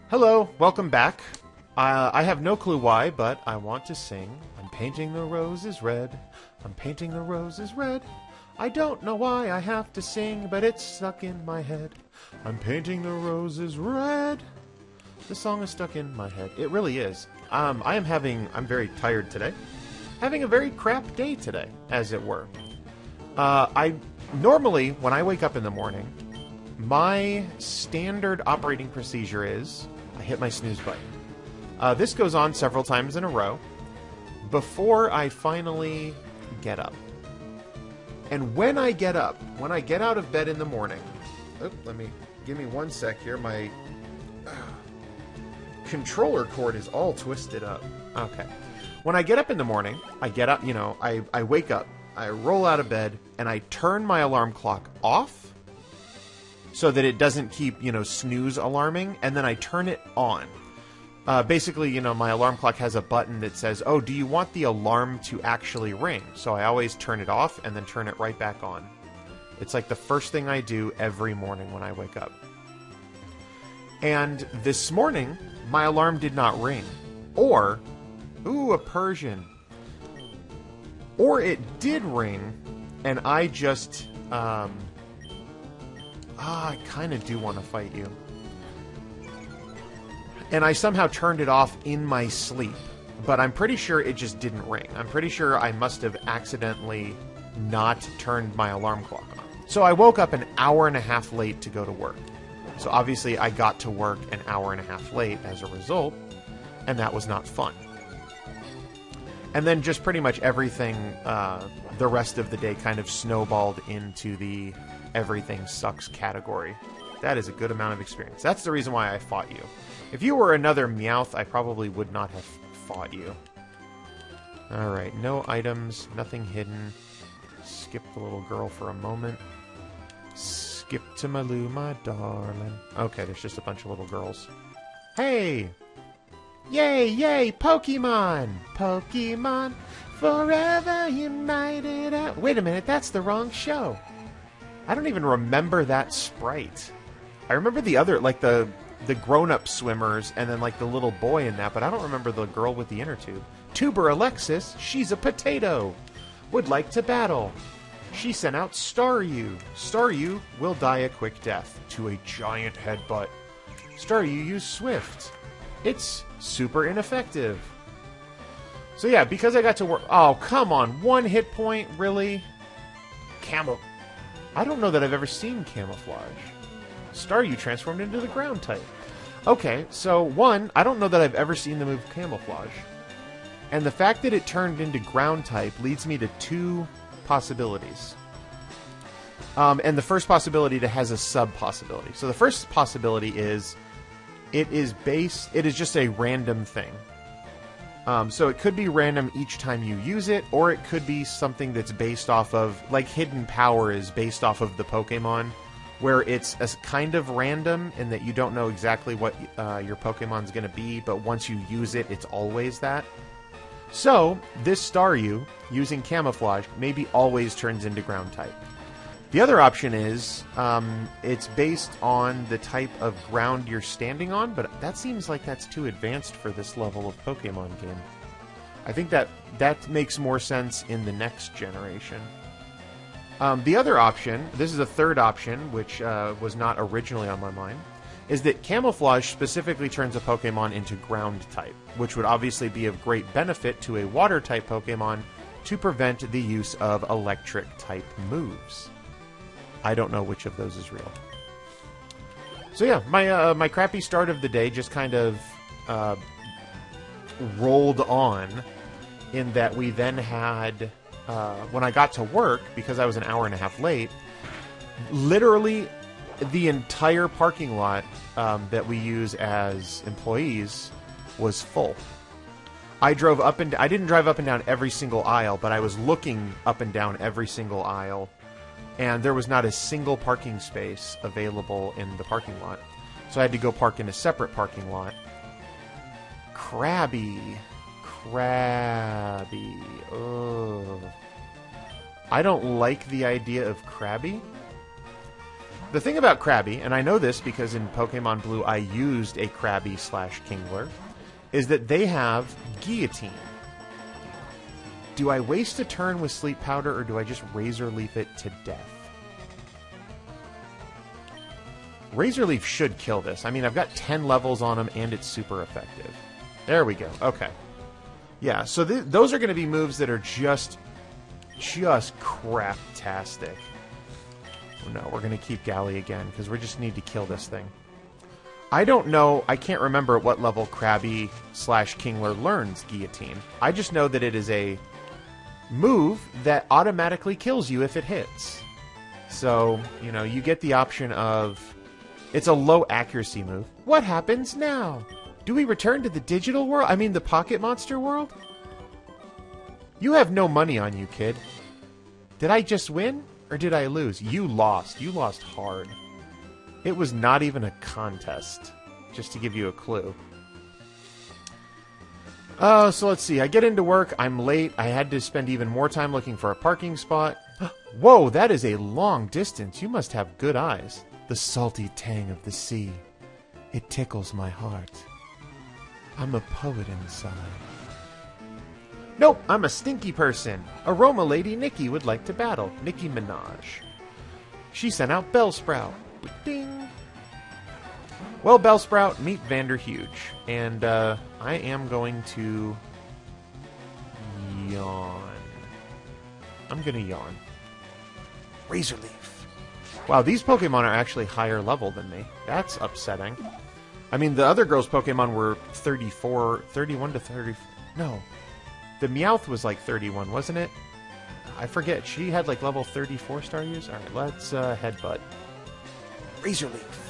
Hello, welcome back. I have no clue why, but I want to sing. I'm painting the roses red. I'm painting the roses red. I don't know why I have to sing, but it's stuck in my head. I'm painting the roses red. The song is stuck in my head. It really is. I'm very tired today. Having a very crap day today, as it were. Normally, when I wake up in the morning, my standard operating procedure is I hit my snooze button. This goes on several times in a row before I finally get up. And when I get up, when I get out of bed in the morning, give me one sec here. My controller cord is all twisted up. Okay. When I get up in the morning, I get up, I wake up, I roll out of bed, and I turn my alarm clock off so that it doesn't keep, snooze alarming, and then I turn it on. Basically, my alarm clock has a button that says, oh, do you want the alarm to actually ring? So I always turn it off and then turn it right back on. It's like the first thing I do every morning when I wake up. And this morning, my alarm did not ring. Or, a Persian. Or it did ring, and I just, I kind of do want to fight you. And I somehow turned it off in my sleep. But I'm pretty sure it just didn't ring. I'm pretty sure I must have accidentally not turned my alarm clock on. So I woke up an hour and a half late to go to work. So obviously I got to work an hour and a half late as a result, and that was not fun. And then just pretty much everything, the rest of the day kind of snowballed into the everything sucks category. That is a good amount of experience. That's the reason why I fought you. If you were another Meowth, I probably would not have fought you. Alright, no items, nothing hidden. Skip the little girl for a moment. Skip to Maloo, my darling. Okay, there's just a bunch of little girls. Hey! Yay, yay, Pokemon! Pokemon, forever united out. Wait a minute, that's the wrong show. I don't even remember that sprite. I remember the other, like the grown-up swimmers and then like the little boy in that, but I don't remember the girl with the inner tube. Tuber Alexis, she's a potato. Would like to battle. She sent out Staryu. Staryu will die a quick death to a giant headbutt. Staryu used Swift. It's super ineffective. So yeah, because I got to work... Oh, come on. One hit point? Really? I don't know that I've ever seen Camouflage. Staryu transformed into the ground type. Okay, so one, I don't know that I've ever seen the move Camouflage. And the fact that it turned into ground type leads me to two possibilities. And the first possibility that has a sub-possibility. So the first possibility is it is just a random thing. So it could be random each time you use it, or it could be something that's based off of, like Hidden Power is based off of the Pokemon, where it's a kind of random in that you don't know exactly what your Pokemon's going to be, but once you use it, it's always that. So, this Staryu, using Camouflage, maybe always turns into ground type. The other option is, it's based on the type of ground you're standing on, but that seems like that's too advanced for this level of Pokemon game. I think that makes more sense in the next generation. The other option, this is a third option, which was not originally on my mind, is that Camouflage specifically turns a Pokemon into ground type, which would obviously be of great benefit to a water type Pokemon to prevent the use of electric type moves. I don't know which of those is real. So yeah, my crappy start of the day just kind of rolled on in that we then had, when I got to work, because I was an hour and a half late, literally the entire parking lot that we use as employees was full. I didn't drive up and down every single aisle, but I was looking up and down every single aisle, and there was not a single parking space available in the parking lot. So I had to go park in a separate parking lot. Crabby. Ugh. I don't like the idea of Krabby. The thing about Krabby, and I know this because in Pokemon Blue I used a Krabby/Kingler, is that they have Guillotine. Do I waste a turn with Sleep Powder, or do I just Razor Leaf it to death? Razor Leaf should kill this. I mean, I've got 10 levels on him, and it's super effective. There we go. Okay. Yeah, so those are going to be moves that are just craptastic. Oh, no, we're going to keep Galley again, because we just need to kill this thing. I don't know, I can't remember at what level Krabby/Kingler learns Guillotine. I just know that it is a move that automatically kills you if it hits. So, you know, you get the option of... It's a low accuracy move. What happens now? Do we return to the digital world? I mean, the Pocket Monster world? You have no money on you, kid. Did I just win? Or did I lose? You lost. You lost hard. It was not even a contest. Just to give you a clue. So let's see. I get into work. I'm late. I had to spend even more time looking for a parking spot. Whoa, that is a long distance. You must have good eyes. The salty tang of the sea. It tickles my heart. I'm a poet inside. Nope, I'm a stinky person. Aroma Lady Nikki would like to battle. Nicki Minaj. She sent out Bellsprout. Ding. Well, Bellsprout, meet Vanderhuge. And I am going to yawn. I'm going to yawn. Razor Leaf. Wow, these Pokemon are actually higher level than me. That's upsetting. I mean, the other girl's Pokemon were 31 to 30... No. The Meowth was like 31, wasn't it? I forget. She had like level 34 star use? Alright, let's Headbutt. Razor Leaf.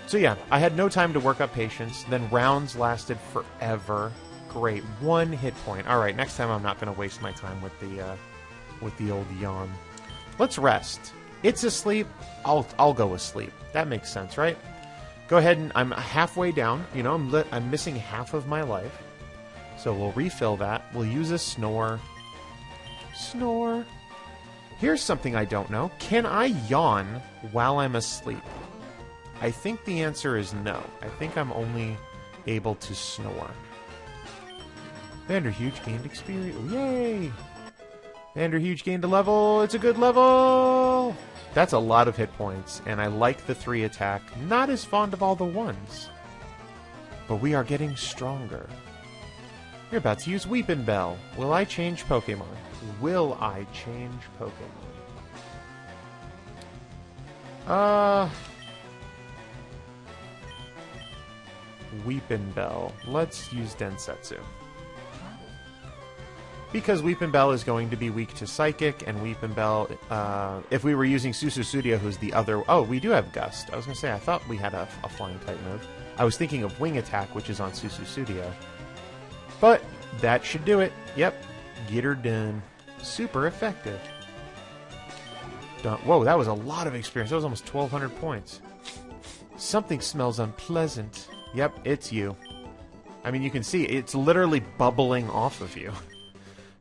So yeah, I had no time to work up patience. Then rounds lasted forever. Great. 1 hit point. Alright, next time I'm not going to waste my time with the old yawn. Let's rest. It's asleep. I'll go with sleep. That makes sense, right? Go ahead and I'm halfway down. You know, I'm missing half of my life. So we'll refill that. We'll use a snore. Snore. Here's something I don't know. Can I yawn while I'm asleep? I think the answer is no. I think I'm only able to snore. Vanderhuge gained experience. Yay! Vanderhuge gained a level. It's a good level! That's a lot of hit points, and I like the 3 attack. Not as fond of all the 1s. But we are getting stronger. You're about to use Weepin' Bell. Will I change Pokemon? Will I change Pokemon? Weepin' Bell. Let's use Densetsu. Because Weepin' Bell is going to be weak to Psychic, and Weepin' Bell, if we were using Sususudio, who's the other... Oh, we do have Gust. I was going to say, I thought we had a flying type move. I was thinking of Wing Attack, which is on Sususudio. But that should do it. Yep. Get her done. Super effective. Done. Whoa, that was a lot of experience. That was almost 1,200 points. Something smells unpleasant. Yep, it's you. I mean, you can see, it's literally bubbling off of you.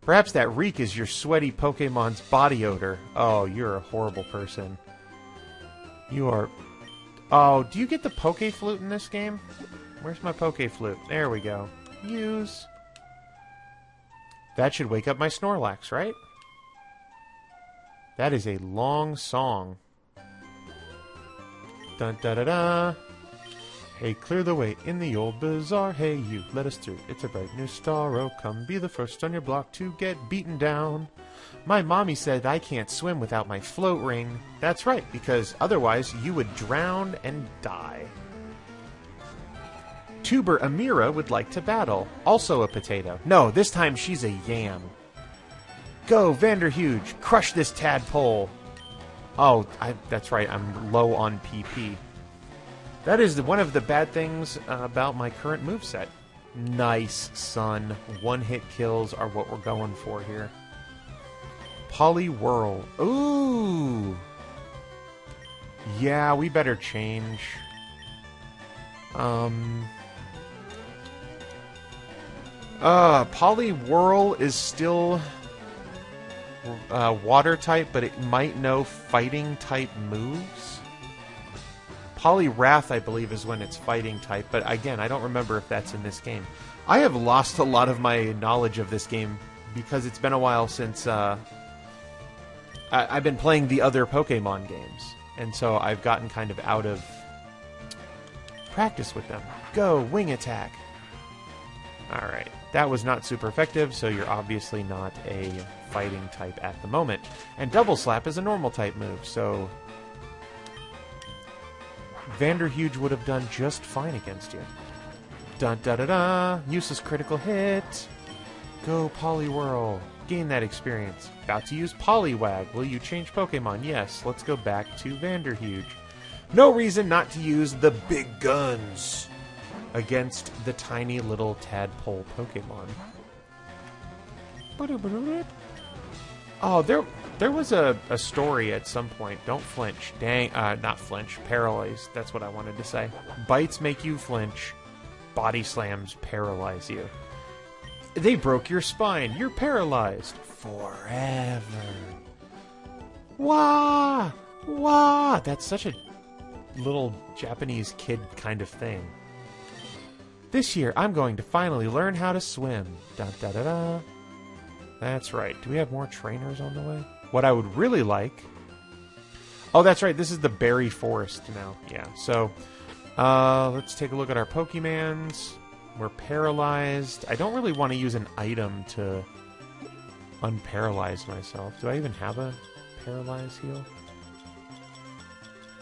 Perhaps that reek is your sweaty Pokemon's body odor. Oh, you're a horrible person. You are... Oh, do you get the Poke Flute in this game? Where's my Poke Flute? There we go. Use. That should wake up my Snorlax, right? That is a long song. Dun da da da. Hey, clear the way in the old bazaar. Hey, you, let us through. It's a bright new star. Oh, come be the first on your block to get beaten down. My mommy said I can't swim without my float ring. That's right, because otherwise you would drown and die. Tuber Amira would like to battle. Also a potato. No, this time she's a yam. Go, Vanderhuge. Crush this tadpole. Oh, that's right. I'm low on PP. That is one of the bad things about my current moveset. Nice, son. One-hit kills are what we're going for here. Poliwhirl. Ooh! Yeah, we better change. Poliwhirl is still... water type, but it might know fighting type moves. Poliwrath, I believe, is when it's fighting type, but again, I don't remember if that's in this game. I have lost a lot of my knowledge of this game because it's been a while since I've been playing the other Pokemon games, and so I've gotten kind of out of practice with them. Go, wing attack! Alright, that was not super effective, so you're obviously not a fighting type at the moment. And Double Slap is a normal type move, so Vanderhuge would have done just fine against you. Dun-da-da-da! Useless critical hit! Go Poliwhirl! Gain that experience. About to use Poliwag. Will you change Pokemon? Yes. Let's go back to Vanderhuge. No reason not to use the big guns against the tiny little tadpole Pokemon. Oh, there was a story at some point. Don't flinch. Dang, not flinch. Paralyze. That's what I wanted to say. Bites make you flinch. Body slams paralyze you. They broke your spine. You're paralyzed. Forever. Wah! Wah! That's such a little Japanese kid kind of thing. This year, I'm going to finally learn how to swim. Da-da-da-da. That's right. Do we have more trainers on the way? What I would really like... Oh, that's right. This is the Berry Forest now. Yeah, so... let's take a look at our Pokemons. We're paralyzed. I don't really want to use an item to unparalyze myself. Do I even have a paralyze heal?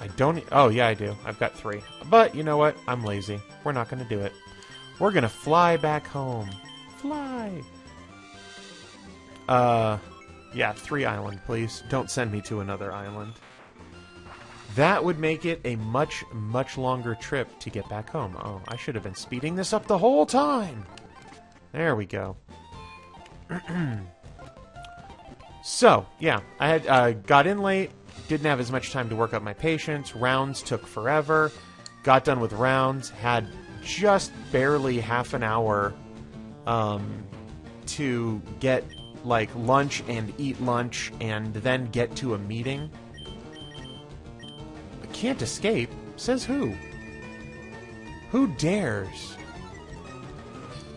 I don't... Oh, yeah, I do. I've got 3. But, you know what? I'm lazy. We're not going to do it. We're going to fly back home. Fly! Yeah, 3 island, please. Don't send me to another island. That would make it a much, much longer trip to get back home. Oh, I should have been speeding this up the whole time. There we go. So, yeah, I had got in late, didn't have as much time to work up my patience. Rounds took forever. Got done with rounds, had just barely half an hour to get, like, lunch and eat lunch and then get to a meeting. Can't escape? Says who? Who dares?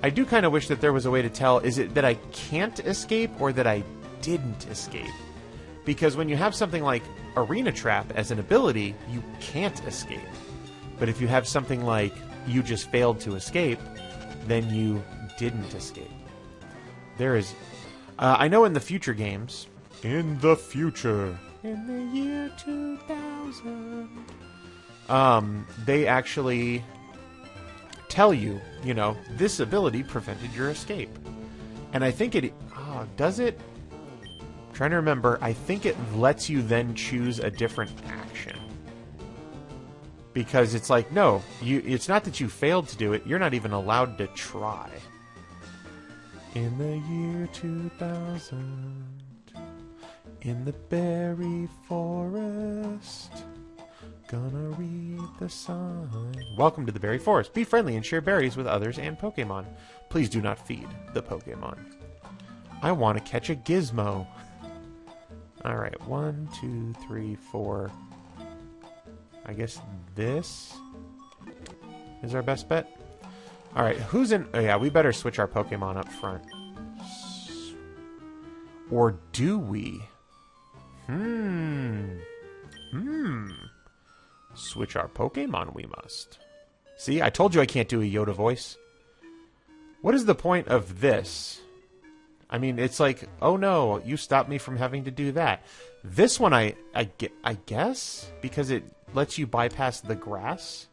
I do kind of wish that there was a way to tell, is it that I can't escape or that I didn't escape? Because when you have something like Arena Trap as an ability, you can't escape. But if you have something like you just failed to escape, then you didn't escape. There is... I know in the future games... In the future... In the year 2000... they actually tell you, you know, this ability prevented your escape. And I think it... Oh, does it? I'm trying to remember. I think it lets you then choose a different action. Because it's like, no, it's not that you failed to do it. You're not even allowed to try. In the year 2000... In the berry forest, gonna read the sign. Welcome to the berry forest. Be friendly and share berries with others and Pokemon. Please do not feed the Pokemon. I want to catch a gizmo. Alright, 1, 2, 3, 4. I guess this is our best bet. Alright, who's in... Oh yeah, we better switch our Pokemon up front. Or do we... Switch our Pokemon, we must. See, I told you I can't do a Yoda voice. What is the point of this? I mean, it's like, oh no, you stopped me from having to do that. This one, I guess? Because it lets you bypass the grass?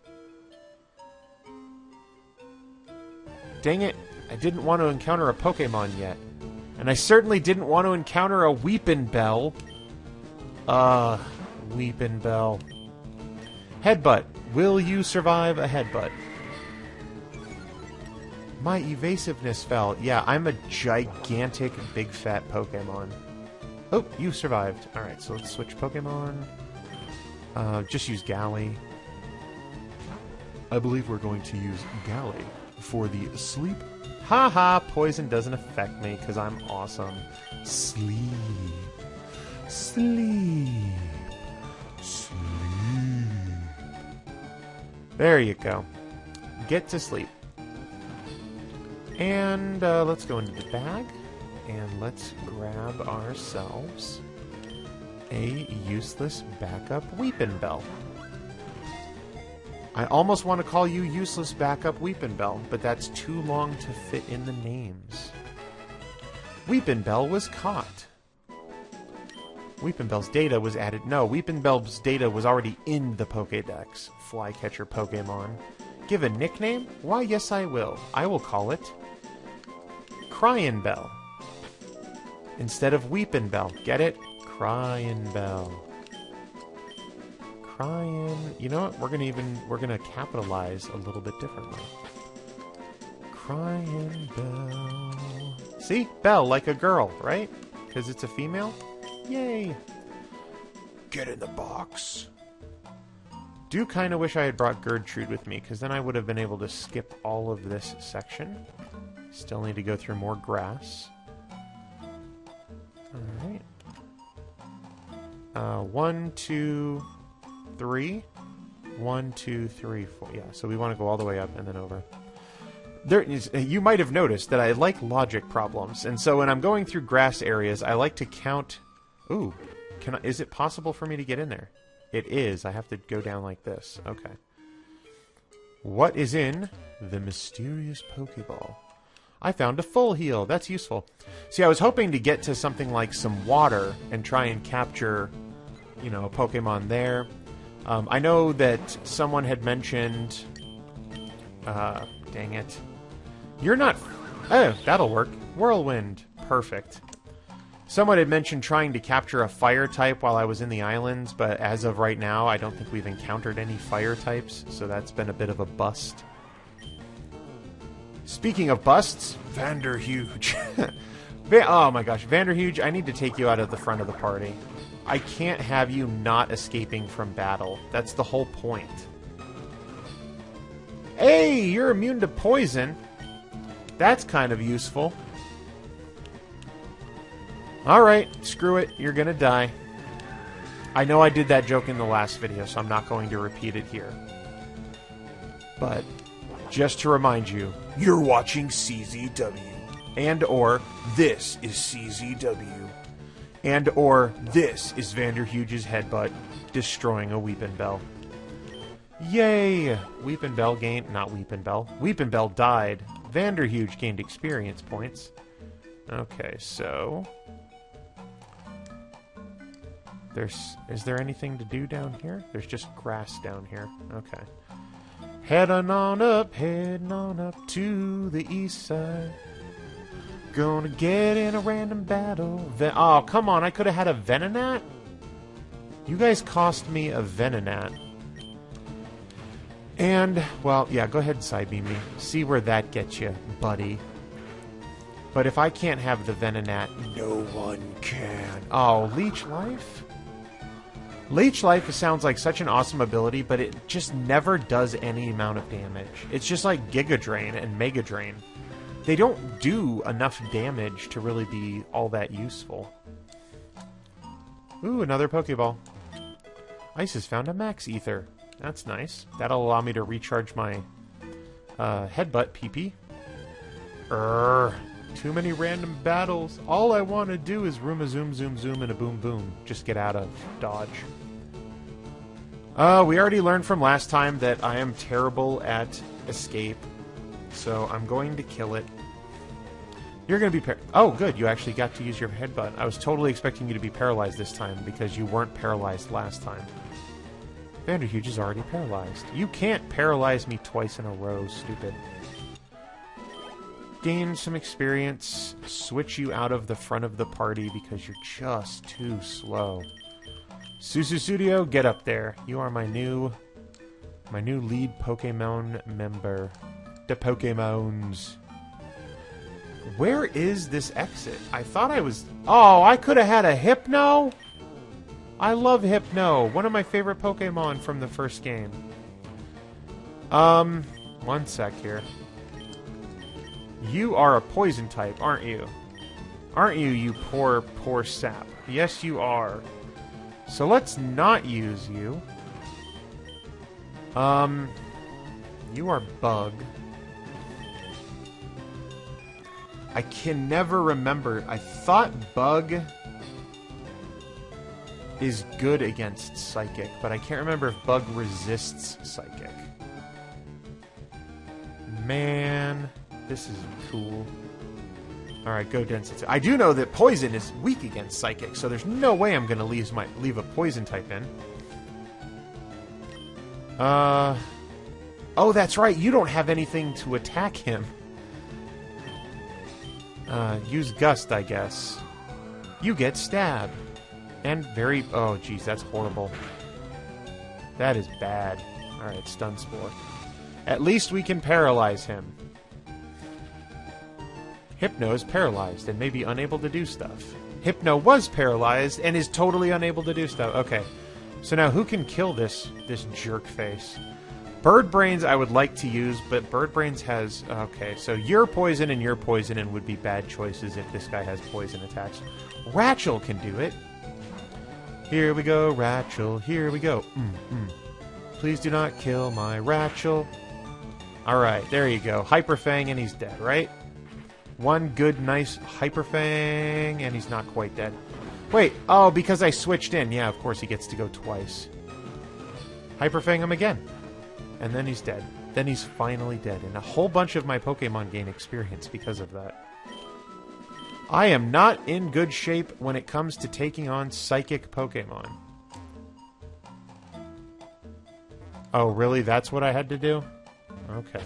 Dang it, I didn't want to encounter a Pokemon yet. And I certainly didn't want to encounter a Weepinbell. Weepinbell. Headbutt. Will you survive a headbutt? My evasiveness fell. Yeah, I'm a gigantic, big, fat Pokemon. Oh, you survived. Alright, so let's switch Pokemon. Just use Galley. I believe we're going to use Galley. for the sleep. Haha, poison doesn't affect me because I'm awesome. Sleep. Sleep. Sleep. There you go. Get to sleep. And let's go into the bag. And let's grab ourselves a useless backup weeping bell. I almost want to call you useless backup weeping bell, but that's too long to fit in the names. Weeping bell was caught. Weeping bell's data was added. No, Weeping bell's data was already in the Pokédex. Flycatcher Pokemon. Give a nickname? Why, yes I will. I will call it Crying Bell. Instead of Weeping Bell. Get it? Crying Bell. Crying. You know what? We're gonna capitalize a little bit differently. Crying Bell. See? Bell, like a girl, right? Because it's a female? Yay! Get in the box. Do kind of wish I had brought Gertrude with me, because then I would have been able to skip all of this section. Still need to go through more grass. Alright. 1, 2, 3. 1, 2, 3, 4. Yeah, so we want to go all the way up and then over. You might have noticed that I like logic problems, and so when I'm going through grass areas, I like to count... Ooh, is it possible for me to get in there? It is. I have to go down like this. Okay. What is in the mysterious Pokeball? I found a full heal. That's useful. See, I was hoping to get to something like some water and try and capture, you know, a Pokemon there. I know that someone had mentioned... dang it. You're not... Oh, that'll work. Whirlwind. Perfect. Someone had mentioned trying to capture a fire type while I was in the islands, but as of right now, I don't think we've encountered any fire types, so that's been a bit of a bust. Speaking of busts, Vanderhuge. Oh my gosh, Vanderhuge, I need to take you out of the front of the party. I can't have you not escaping from battle. That's the whole point. Hey, you're immune to poison. That's kind of useful. Alright, screw it. You're gonna die. I know I did that joke in the last video, so I'm not going to repeat it here. But, just to remind you, you're watching CZW. And or, this is CZW. And or, this is Vanderhuge's headbutt, destroying a Weeping Bell. Yay! Weeping Bell gained... Not Weeping Bell. Weeping Bell died. Vanderhuge gained experience points. Okay, so... Is there anything to do down here? There's just grass down here. Okay. Heading on up to the east side. Gonna get in a random battle. Oh, come on, I could have had a Venonat? You guys cost me a Venonat. And, well, yeah, go ahead and side-beam me. See where that gets you, buddy. But if I can't have the Venonat, no one can. Oh, Leech Life? Leech Life sounds like such an awesome ability, but it just never does any amount of damage. It's just like Giga Drain and Mega Drain. They don't do enough damage to really be all that useful. Ooh, another Pokeball. Ice has found a Max Ether. That's nice. That'll allow me to recharge my headbutt PP. Too many random battles. All I want to do is room a zoom zoom zoom and a boom boom. Just get out of dodge. We already learned from last time that I am terrible at escape. So I'm going to kill it. You're going to be oh, good. You actually got to use your headbutt. I was totally expecting you to be paralyzed this time because you weren't paralyzed last time. Vanderhuge is already paralyzed. You can't paralyze me twice in a row, stupid. Gain some experience. Switch you out of the front of the party because you're just too slow. Sususudio, get up there. You are my new lead Pokemon member. The Pokemons. Where is this exit? I thought I was... Oh, I could have had a Hypno? I love Hypno. One of my favorite Pokemon from the first game. One sec here. You are a poison type, aren't you? Aren't you, you poor, poor sap? Yes, you are. So let's not use you. You are bug. I can never remember. I thought bug is good against psychic, but I can't remember if bug resists psychic. Man, this is cool. Alright, go density. I do know that poison is weak against psychic, so there's no way I'm going to leave a poison type in. Oh, that's right. You don't have anything to attack him. Use Gust, I guess. You get stabbed. And very... Oh, jeez, that's horrible. That is bad. Alright, Stun Spore. At least we can paralyze him. Hypno is paralyzed and may be unable to do stuff. Hypno was paralyzed and is totally unable to do stuff. Okay. So now who can kill this jerk face? Bird Brains I would like to use, but Bird Brains has... Okay, so your poison and would be bad choices if this guy has poison attacks. Ratchel can do it. Here we go, Ratchel. Here we go. Please do not kill my Ratchel. Alright, there you go. Hyper Fang and he's dead, right? One good, nice Hyper Fang, and he's not quite dead. Wait, oh, because I switched in. Yeah, of course he gets to go twice. Hyper Fang him again. And then he's dead. Then he's finally dead. And a whole bunch of my Pokemon gain experience because of that. I am not in good shape when it comes to taking on Psychic Pokemon. Oh, really? That's what I had to do? Okay.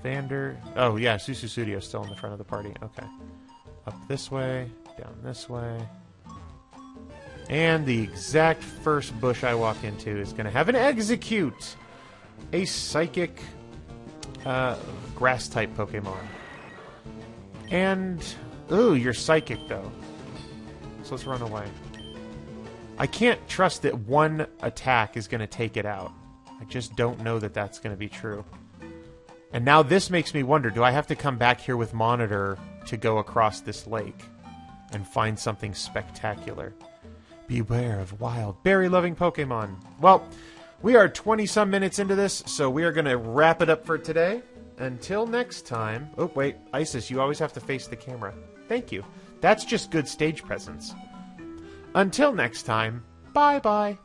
Vander... Oh, yeah, Sususudio's still in the front of the party. Okay. Up this way, down this way. And the exact first bush I walk into is going to have an Execute! A Psychic Grass-type Pokemon. And... Ooh, you're Psychic, though. So let's run away. I can't trust that one attack is going to take it out. I just don't know that that's going to be true. And now this makes me wonder, do I have to come back here with Monitor to go across this lake and find something spectacular? Beware of wild, berry-loving Pokemon. Well, we are 20-some minutes into this, so we are going to wrap it up for today. Until next time... Oh, wait, Isis, you always have to face the camera. Thank you. That's just good stage presence. Until next time, bye-bye.